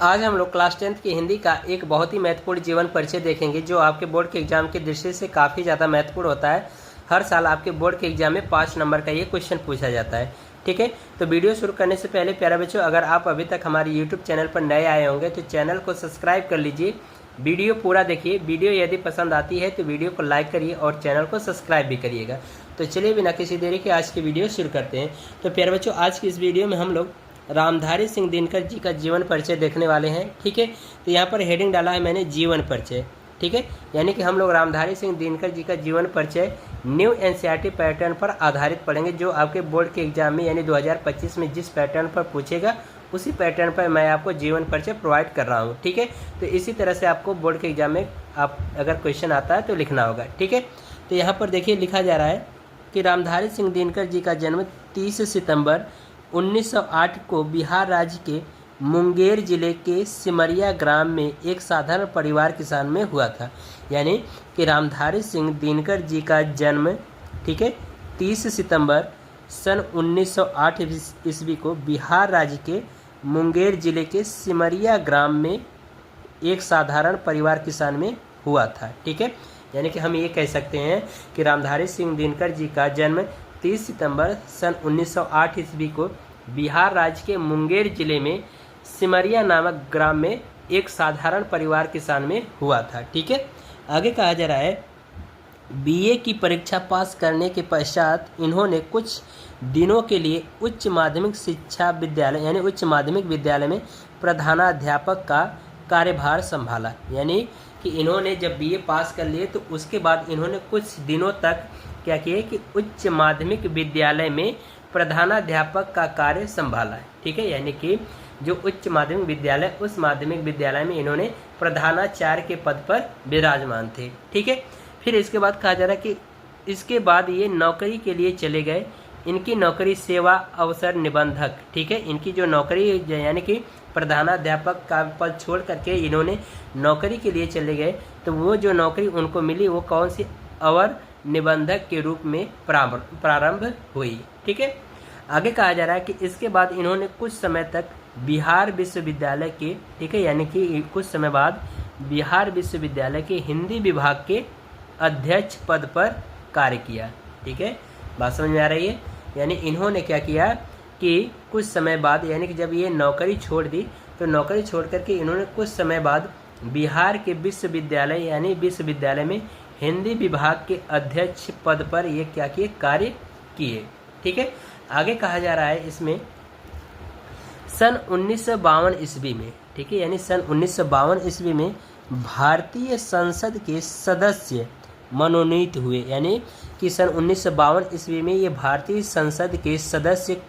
आज हम लोग क्लास 10th की हिंदी का एक बहुत ही महत्वपूर्ण जीवन परिचय देखेंगे जो आपके बोर्ड के एग्जाम की दृष्टि से काफ़ी ज़्यादा महत्वपूर्ण होता है। हर साल आपके बोर्ड के एग्जाम में 5 नंबर का ये क्वेश्चन पूछा जाता है। ठीक है, तो वीडियो शुरू करने से पहले प्यारे बच्चों, अगर आप अभी तक हमारे यूट्यूब चैनल पर नए आए होंगे तो चैनल को सब्सक्राइब कर लीजिए। वीडियो पूरा देखिए। वीडियो यदि पसंद आती है तो वीडियो को लाइक करिए और चैनल को सब्सक्राइब भी करिएगा। तो चलिए बिना किसी देरी के आज की वीडियो शुरू करते हैं। तो प्यारे बच्चों, आज की इस वीडियो में हम लोग रामधारी सिंह दिनकर जी का जीवन परिचय देखने वाले हैं। ठीक है, तो यहाँ पर हेडिंग डाला है मैंने जीवन परिचय। ठीक है, यानी कि हम लोग रामधारी सिंह दिनकर जी का जीवन परिचय न्यू एनसीईआरटी पैटर्न पर आधारित पढ़ेंगे, जो आपके बोर्ड के एग्जाम में यानी 2025 में जिस पैटर्न पर पूछेगा उसी पैटर्न पर मैं आपको जीवन परिचय प्रोवाइड कर रहा हूँ। ठीक है, तो इसी तरह से आपको बोर्ड के एग्जाम में आप अगर क्वेश्चन आता है तो लिखना होगा। ठीक है, तो यहाँ पर देखिए लिखा जा रहा है कि रामधारी सिंह दिनकर जी का जन्म 30 सितंबर 1908 को बिहार राज्य के मुंगेर जिले के सिमरिया ग्राम में एक साधारण परिवार किसान में हुआ था। यानी कि रामधारी सिंह दिनकर जी का जन्म, ठीक है, 30 सितंबर सन 1908 ईस्वी को बिहार राज्य के मुंगेर जिले के सिमरिया ग्राम में एक साधारण परिवार किसान में हुआ था। ठीक है, यानी कि हम ये कह सकते हैं कि रामधारी सिंह दिनकर जी का जन्म 30 सितंबर सन 1908 ईस्वी को बिहार राज्य के मुंगेर जिले में सिमरिया नामक ग्राम में एक साधारण परिवार किसान में हुआ था। ठीक है, आगे कहा जा रहा है बीए की परीक्षा पास करने के पश्चात इन्होंने कुछ दिनों के लिए उच्च माध्यमिक शिक्षा विद्यालय यानी उच्च माध्यमिक विद्यालय में प्रधानाध्यापक का कार्यभार संभाला। यानी कि इन्होंने जब बीए पास कर लिए तो उसके बाद इन्होंने कुछ दिनों तक क्या किया कि उच्च माध्यमिक विद्यालय में प्रधानाध्यापक का कार्य संभाला है। ठीक है, यानी कि जो उच्च माध्यमिक विद्यालय उस माध्यमिक विद्यालय में इन्होंने प्रधानाचार्य के पद पर विराजमान थे। ठीक है, फिर इसके बाद कहा जा रहा है कि इसके बाद ये नौकरी के लिए चले गए। इनकी नौकरी सेवा अवसर निबंधक। ठीक है, इनकी जो नौकरी यानी कि प्रधानाध्यापक का पद छोड़ करके इन्होंने नौकरी के लिए चले गए, तो वो जो नौकरी उनको मिली वो कौन सी अवर निबंधक के रूप में प्रारंभ हुई। ठीक है, आगे कहा जा रहा है कि इसके बाद इन्होंने कुछ समय तक बिहार विश्वविद्यालय के, ठीक है, यानी कि कुछ समय बाद बिहार विश्वविद्यालय के हिंदी विभाग के अध्यक्ष पद पर कार्य किया। ठीक है, बात समझ में आ रही है। यानी इन्होंने क्या किया कि कुछ समय बाद, यानी कि जब ये नौकरी छोड़ दी तो नौकरी छोड़ करके इन्होंने कुछ समय बाद बिहार के विश्वविद्यालय यानी विश्वविद्यालय में हिंदी विभाग के अध्यक्ष पद पर ये क्या किए, कार्य किए। ठीक है, आगे कहा जा रहा है इसमें सन 1952 ईस्वी में, ठीक है, यानी सन 1952 ईस्वी में भारतीय संसद के सदस्य मनोनीत हुए। यानी कि सन 1952 ईस्वी में ये भारतीय संसद के सदस्य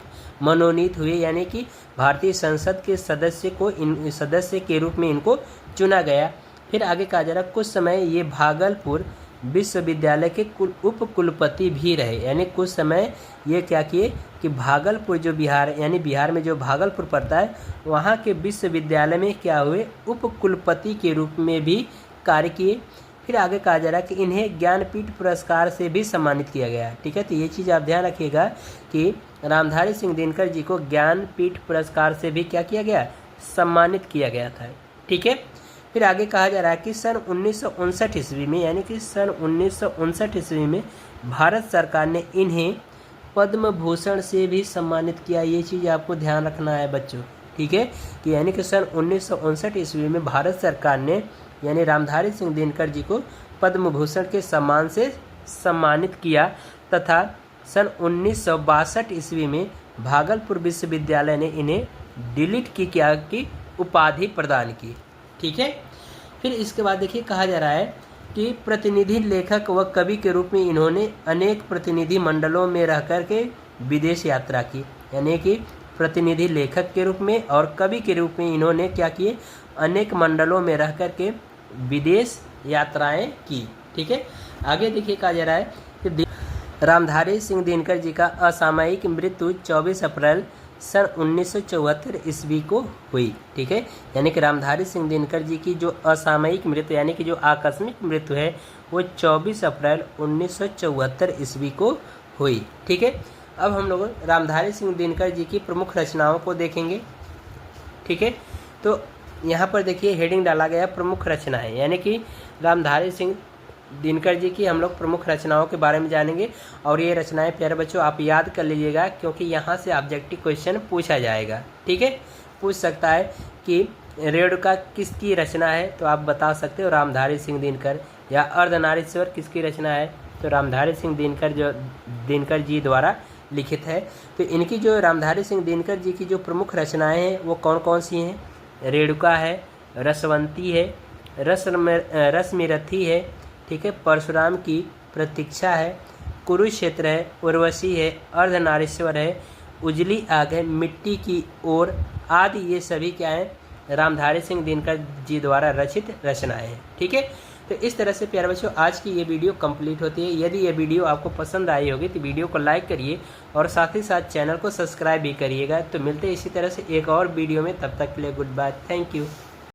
मनोनीत हुए, यानी कि भारतीय संसद के सदस्य के रूप में इनको चुना गया। फिर आगे कहा जा रहा है कुछ समय ये भागलपुर विश्वविद्यालय के उप कुलपति भी रहे। यानी कुछ समय ये क्या किए कि भागलपुर जो बिहार यानी बिहार में जो भागलपुर पड़ता है वहाँ के विश्वविद्यालय में क्या हुए, उप कुलपति के रूप में भी कार्य किए। फिर आगे कहा जा रहा है कि इन्हें ज्ञानपीठ पुरस्कार से भी सम्मानित किया गया। ठीक है, तो ये चीज़ आप ध्यान रखिएगा कि रामधारी सिंह दिनकर जी को ज्ञानपीठ पुरस्कार से भी क्या किया गया, सम्मानित किया गया था। ठीक है, फिर आगे कहा जा रहा है कि सन 1959 ईस्वी में, यानी कि सन 1959 ईस्वी में भारत सरकार ने इन्हें पद्म भूषण से भी सम्मानित किया। ये चीज़ आपको ध्यान रखना है बच्चों। ठीक है, कि यानी कि सन 1959 ईस्वी में भारत सरकार ने यानी रामधारी सिंह दिनकर जी को पद्म भूषण के सम्मान से सम्मानित किया तथा सन 1962 ईस्वी में भागलपुर विश्वविद्यालय ने इन्हें डिलीट की उपाधि प्रदान की। ठीक है, फिर इसके बाद देखिए कहा जा रहा है कि प्रतिनिधि लेखक व कवि के रूप में इन्होंने अनेक प्रतिनिधि मंडलों में रह कर के विदेश यात्रा की। यानी कि प्रतिनिधि लेखक के रूप में और कवि के रूप में इन्होंने क्या किए, अनेक मंडलों में रह कर के विदेश यात्राएं की। ठीक है, आगे देखिए कहा जा रहा है कि रामधारी सिंह दिनकर जी का असामयिक मृत्यु 24 अप्रैल सन 1974 ईस्वी को हुई। ठीक है, यानी कि रामधारी सिंह दिनकर जी की जो असामयिक मृत्यु यानी कि जो आकस्मिक मृत्यु है वो 24 अप्रैल 1974 ईस्वी को हुई। ठीक है, अब हम लोग रामधारी सिंह दिनकर जी की प्रमुख रचनाओं को देखेंगे। ठीक है, तो यहाँ पर देखिए हेडिंग डाला गया प्रमुख रचनाएं, यानी कि रामधारी सिंह दिनकर जी की हम लोग प्रमुख रचनाओं के बारे में जानेंगे। और ये रचनाएं प्यारे बच्चों आप याद कर लीजिएगा, क्योंकि यहाँ से ऑब्जेक्टिव क्वेश्चन पूछा जाएगा। ठीक है, पूछ सकता है कि रेणुका किसकी रचना है, तो आप बता सकते हो रामधारी सिंह दिनकर। या अर्धनारीश्वर किसकी रचना है, तो रामधारी सिंह दिनकर जी द्वारा लिखित है। तो इनकी जो रामधारी सिंह दिनकर जी की जो प्रमुख रचनाएं हैं वो कौन कौन सी हैं? रेणुका है, रसवंती है, रसमिरथी है, ठीक है, परशुराम की प्रतीक्षा है, कुरुक्षेत्र है, उर्वशी है, अर्धनारीश्वर है, उजली आग है, मिट्टी की ओर आदि, ये सभी क्या हैं? रामधारी सिंह दिनकर जी द्वारा रचित रचनाएं हैं। ठीक है, तो इस तरह से प्यारे बच्चों आज की ये वीडियो कंप्लीट होती है। यदि ये वीडियो आपको पसंद आई होगी तो वीडियो को लाइक करिए और साथ ही साथ चैनल को सब्सक्राइब भी करिएगा। तो मिलते हैं इसी तरह से एक और वीडियो में, तब तक के लिए गुड बाय, थैंक यू।